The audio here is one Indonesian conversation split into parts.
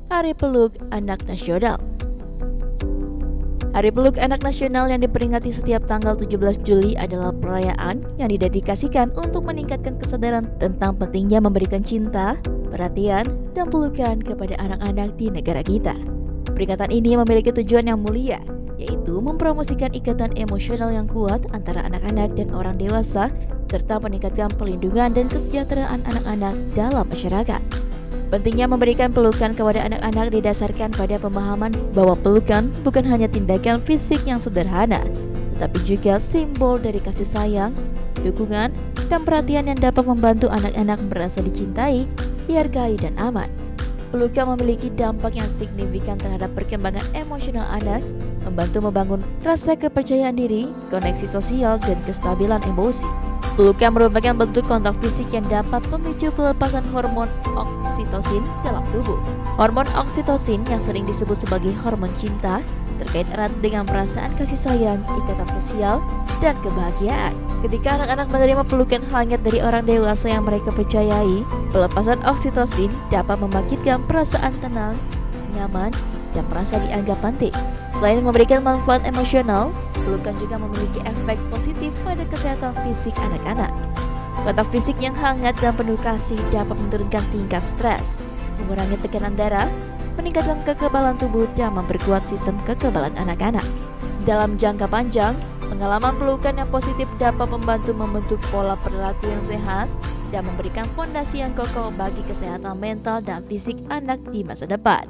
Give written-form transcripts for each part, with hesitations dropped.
Hari Peluk Anak Nasional. Hari Peluk Anak Nasional yang diperingati setiap tanggal 17 Juli adalah perayaan yang didedikasikan untuk meningkatkan kesadaran tentang pentingnya memberikan cinta, perhatian, dan pelukan kepada anak-anak di negara kita. Peringatan ini memiliki tujuan yang mulia, yaitu mempromosikan ikatan emosional yang kuat antara anak-anak dan orang dewasa, serta meningkatkan perlindungan dan kesejahteraan anak-anak dalam masyarakat. Pentingnya memberikan pelukan kepada anak-anak didasarkan pada pemahaman bahwa pelukan bukan hanya tindakan fisik yang sederhana, tetapi juga simbol dari kasih sayang, dukungan, dan perhatian yang dapat membantu anak-anak merasa dicintai, dihargai, dan aman. Pelukan memiliki dampak yang signifikan terhadap perkembangan emosional anak, membantu membangun rasa kepercayaan diri, koneksi sosial, dan kestabilan emosi. Pelukan merupakan bentuk kontak fisik yang dapat memicu pelepasan hormon oksitosin dalam tubuh. Hormon oksitosin yang sering disebut sebagai hormon cinta terkait erat dengan perasaan kasih sayang, ikatan sosial, dan kebahagiaan. Ketika anak-anak menerima pelukan hangat dari orang dewasa yang mereka percayai, pelepasan oksitosin dapat membangkitkan perasaan tenang, nyaman, dan merasa dianggap penting. Selain memberikan manfaat emosional, pelukan juga memiliki efek positif pada kesehatan fisik anak-anak. Kontak fisik yang hangat dan penuh kasih dapat menurunkan tingkat stres, mengurangi tekanan darah, meningkatkan kekebalan tubuh, dan memperkuat sistem kekebalan anak-anak. Dalam jangka panjang, pengalaman pelukan yang positif dapat membantu membentuk pola perilaku yang sehat dan memberikan fondasi yang kokoh bagi kesehatan mental dan fisik anak di masa depan.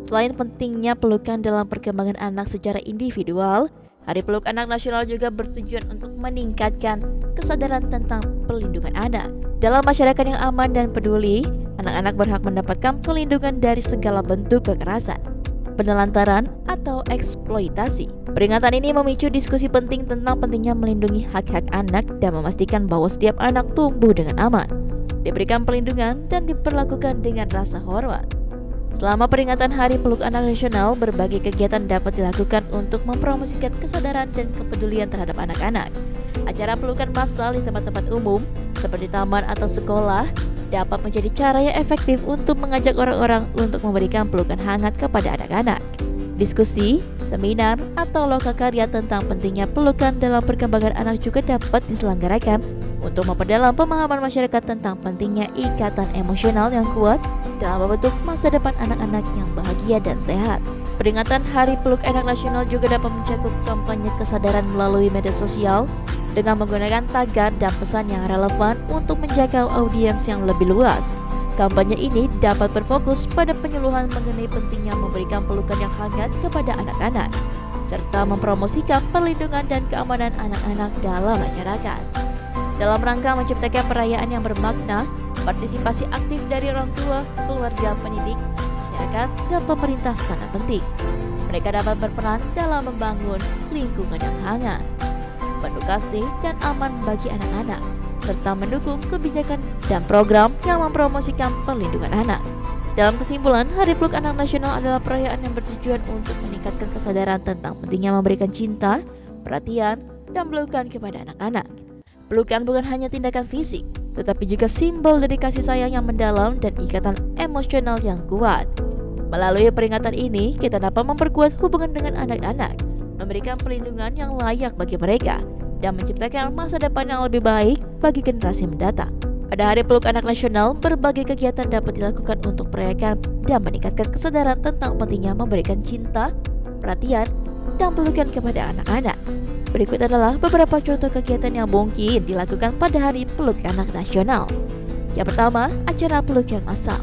Selain pentingnya pelukan dalam perkembangan anak secara individual, Hari Peluk Anak Nasional juga bertujuan untuk meningkatkan kesadaran tentang perlindungan anak. Dalam masyarakat yang aman dan peduli, anak-anak berhak mendapatkan perlindungan dari segala bentuk kekerasan, penelantaran, atau eksploitasi. Peringatan ini memicu diskusi penting tentang pentingnya melindungi hak-hak anak dan memastikan bahwa setiap anak tumbuh dengan aman, diberikan perlindungan, dan diperlakukan dengan rasa hormat. Selama peringatan Hari Peluk Anak Nasional, berbagai kegiatan dapat dilakukan untuk mempromosikan kesadaran dan kepedulian terhadap anak-anak. Acara pelukan massal di tempat-tempat umum, seperti taman atau sekolah, dapat menjadi cara yang efektif untuk mengajak orang-orang untuk memberikan pelukan hangat kepada anak-anak. Diskusi, seminar, atau lokakarya tentang pentingnya pelukan dalam perkembangan anak juga dapat diselenggarakan untuk memperdalam pemahaman masyarakat tentang pentingnya ikatan emosional yang kuat dalam membentuk masa depan anak-anak yang bahagia dan sehat. Peringatan Hari Peluk Anak Nasional juga dapat mencakup kampanye kesadaran melalui media sosial dengan menggunakan tagar dan pesan yang relevan untuk menjangkau audiens yang lebih luas. Kampanye ini dapat berfokus pada penyuluhan mengenai pentingnya memberikan pelukan yang hangat kepada anak-anak, serta mempromosikan perlindungan dan keamanan anak-anak dalam masyarakat. Dalam rangka menciptakan perayaan yang bermakna, partisipasi aktif dari orang tua, keluarga, pendidik, masyarakat, dan pemerintah sangat penting. Mereka dapat berperan dalam membangun lingkungan yang hangat, penuh kasih, dan aman bagi anak-anak, serta mendukung kebijakan dan program yang mempromosikan perlindungan anak. Dalam kesimpulan, Hari Peluk Anak Nasional adalah perayaan yang bertujuan untuk meningkatkan kesadaran tentang pentingnya memberikan cinta, perhatian, dan pelukan kepada anak-anak. Pelukan bukan hanya tindakan fisik, tetapi juga simbol dari kasih sayang yang mendalam dan ikatan emosional yang kuat. Melalui peringatan ini, kita dapat memperkuat hubungan dengan anak-anak, memberikan perlindungan yang layak bagi mereka, dan menciptakan masa depan yang lebih baik bagi generasi mendatang. Pada Hari Peluk Anak Nasional, berbagai kegiatan dapat dilakukan untuk merayakan dan meningkatkan kesadaran tentang pentingnya memberikan cinta, perhatian, dan pelukan kepada anak-anak. Berikut adalah beberapa contoh kegiatan yang mungkin dilakukan pada Hari Peluk Anak Nasional. Yang pertama, acara pelukan massal.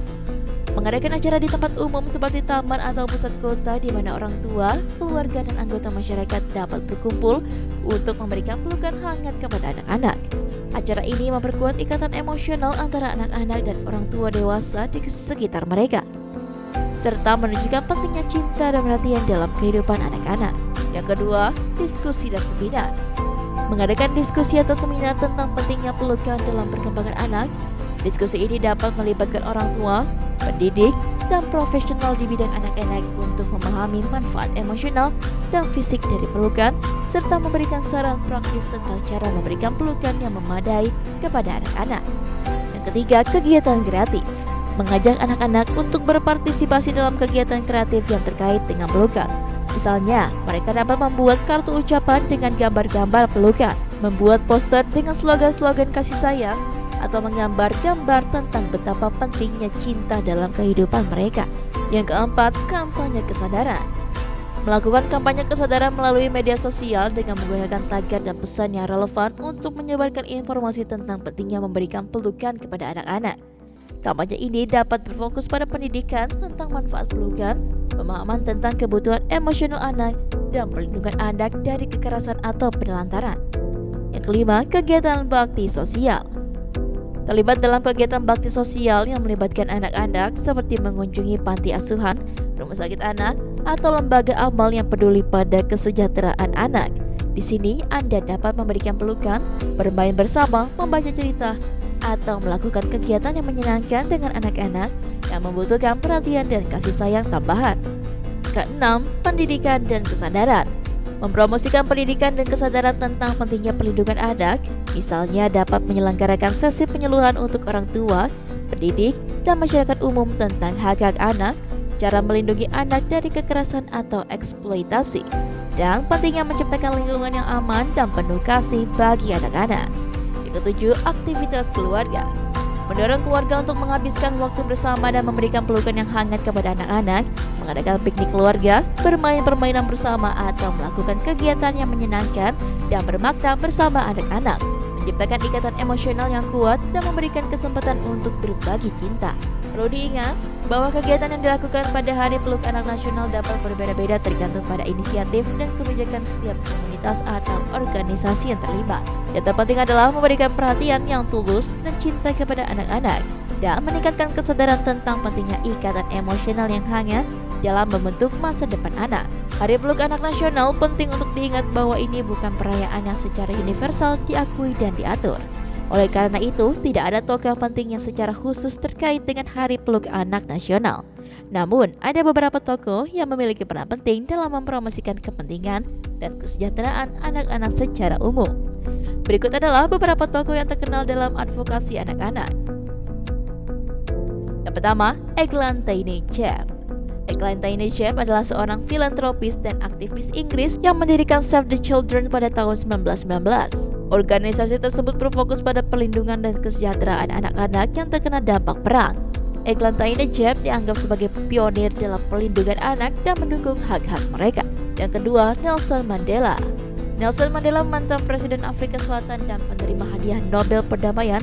Mengadakan acara di tempat umum seperti taman atau pusat kota di mana orang tua, keluarga, dan anggota masyarakat dapat berkumpul untuk memberikan pelukan hangat kepada anak-anak. Acara ini memperkuat ikatan emosional antara anak-anak dan orang tua dewasa di sekitar mereka, serta menunjukkan pentingnya cinta dan perhatian dalam kehidupan anak-anak. Yang kedua, diskusi dan seminar. Mengadakan diskusi atau seminar tentang pentingnya pelukan dalam perkembangan anak. Diskusi ini dapat melibatkan orang tua, pendidik, dan profesional di bidang anak-anak untuk memahami manfaat emosional dan fisik dari pelukan, serta memberikan saran praktis tentang cara memberikan pelukan yang memadai kepada anak-anak. Yang ketiga, kegiatan kreatif. mengajak anak-anak untuk berpartisipasi dalam kegiatan kreatif yang terkait dengan pelukan. Misalnya, mereka dapat membuat kartu ucapan dengan gambar-gambar pelukan, membuat poster dengan slogan-slogan kasih sayang, atau menggambar gambar tentang betapa pentingnya cinta dalam kehidupan mereka. Yang keempat, kampanye kesadaran. Melakukan kampanye kesadaran melalui media sosial dengan menggunakan tagar dan pesan yang relevan untuk menyebarkan informasi tentang pentingnya memberikan pelukan kepada anak-anak. Kampanye ini dapat berfokus pada pendidikan tentang manfaat pelukan, pemahaman tentang kebutuhan emosional anak, dan perlindungan anak dari kekerasan atau penelantaran. Yang kelima, kegiatan bakti sosial. Terlibat dalam kegiatan bakti sosial yang melibatkan anak-anak seperti mengunjungi panti asuhan, rumah sakit anak, atau lembaga amal yang peduli pada kesejahteraan anak. Di sini Anda dapat memberikan pelukan, bermain bersama, membaca cerita, atau melakukan kegiatan yang menyenangkan dengan anak-anak yang membutuhkan perhatian dan kasih sayang tambahan. Keenam, pendidikan dan kesadaran. Mempromosikan pendidikan dan kesadaran tentang pentingnya perlindungan anak, misalnya dapat menyelenggarakan sesi penyuluhan untuk orang tua, pendidik, dan masyarakat umum tentang hak-hak anak, cara melindungi anak dari kekerasan atau eksploitasi, dan pentingnya menciptakan lingkungan yang aman dan penuh kasih bagi anak-anak. Yang ketujuh, aktivitas keluarga. Mendorong keluarga untuk menghabiskan waktu bersama dan memberikan pelukan yang hangat kepada anak-anak, mengadakan piknik keluarga, bermain permainan bersama, atau melakukan kegiatan yang menyenangkan dan bermakna bersama anak-anak, menciptakan ikatan emosional yang kuat dan memberikan kesempatan untuk berbagi cinta. Perlu diingat bahwa kegiatan yang dilakukan pada Hari Peluk Anak Nasional dapat berbeda-beda tergantung pada inisiatif dan kebijakan setiap komunitas atau organisasi yang terlibat. Yang terpenting adalah memberikan perhatian yang tulus dan cinta kepada anak-anak dan meningkatkan kesadaran tentang pentingnya ikatan emosional yang hangat dalam membentuk masa depan anak. Hari Peluk Anak Nasional penting untuk diingat bahwa ini bukan perayaan yang secara universal diakui dan diatur. Oleh karena itu, tidak ada tokoh penting yang secara khusus terkait dengan Hari Peluk Anak Nasional. Namun, ada beberapa tokoh yang memiliki peran penting dalam mempromosikan kepentingan dan kesejahteraan anak-anak secara umum. Berikut adalah beberapa tokoh yang terkenal dalam advokasi anak-anak. Yang pertama, Eglantine Jebb. Eglantine Jebb adalah seorang filantropis dan aktivis Inggris yang mendirikan Save the Children pada tahun 1919. Organisasi tersebut berfokus pada perlindungan dan kesejahteraan anak-anak yang terkena dampak perang. Eglantine Jebb dianggap sebagai pionir dalam perlindungan anak dan mendukung hak-hak mereka. Yang kedua, Nelson Mandela. Nelson Mandela mantan Presiden Afrika Selatan dan penerima hadiah Nobel Perdamaian,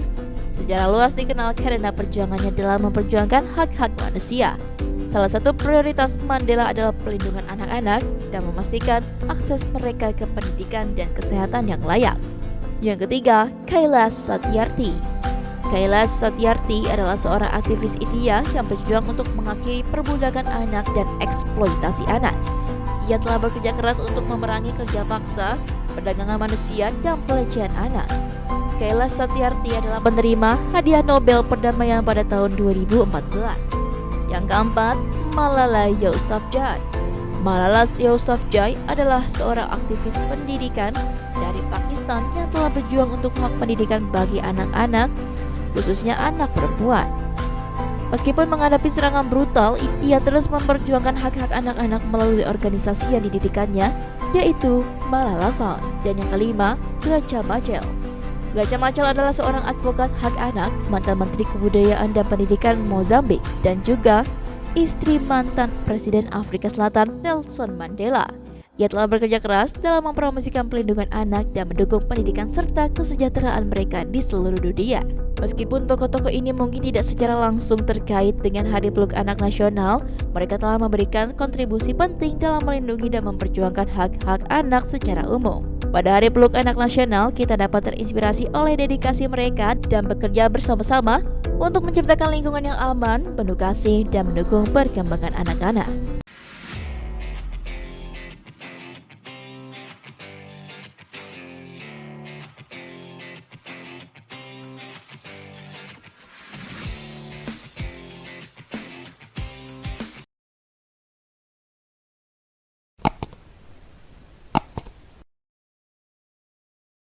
secara luas dikenal karena perjuangannya dalam memperjuangkan hak-hak manusia. Salah satu prioritas Mandela adalah perlindungan anak-anak dan memastikan akses mereka ke pendidikan dan kesehatan yang layak. Yang ketiga, Kailash Satyarthi. Kailash Satyarthi adalah seorang aktivis India yang berjuang untuk mengakhiri perbudakan anak dan eksploitasi anak. Ia telah bekerja keras untuk memerangi kerja paksa, perdagangan manusia, dan pelecehan anak. Kailash Satyarthi adalah penerima hadiah Nobel Perdamaian pada tahun 2014. Yang keempat, Malala Yousafzai. Malala Yousafzai adalah seorang aktivis pendidikan dari Pakistan yang telah berjuang untuk hak pendidikan bagi anak-anak, khususnya anak perempuan. Meskipun menghadapi serangan brutal, ia terus memperjuangkan hak-hak anak-anak melalui organisasi yang didirikannya, yaitu Malala Fund. Dan yang kelima, Graca Machel. Graca Machel adalah seorang advokat hak anak, mantan Menteri Kebudayaan dan Pendidikan Mozambik, dan juga istri mantan Presiden Afrika Selatan Nelson Mandela. Ia telah bekerja keras dalam mempromosikan perlindungan anak dan mendukung pendidikan serta kesejahteraan mereka di seluruh dunia. Meskipun tokoh-tokoh ini mungkin tidak secara langsung terkait dengan Hari Peluk Anak Nasional, mereka telah memberikan kontribusi penting dalam melindungi dan memperjuangkan hak-hak anak secara umum. Pada Hari Peluk Anak Nasional, kita dapat terinspirasi oleh dedikasi mereka dan bekerja bersama-sama untuk menciptakan lingkungan yang aman, penuh kasih, dan mendukung perkembangan anak-anak.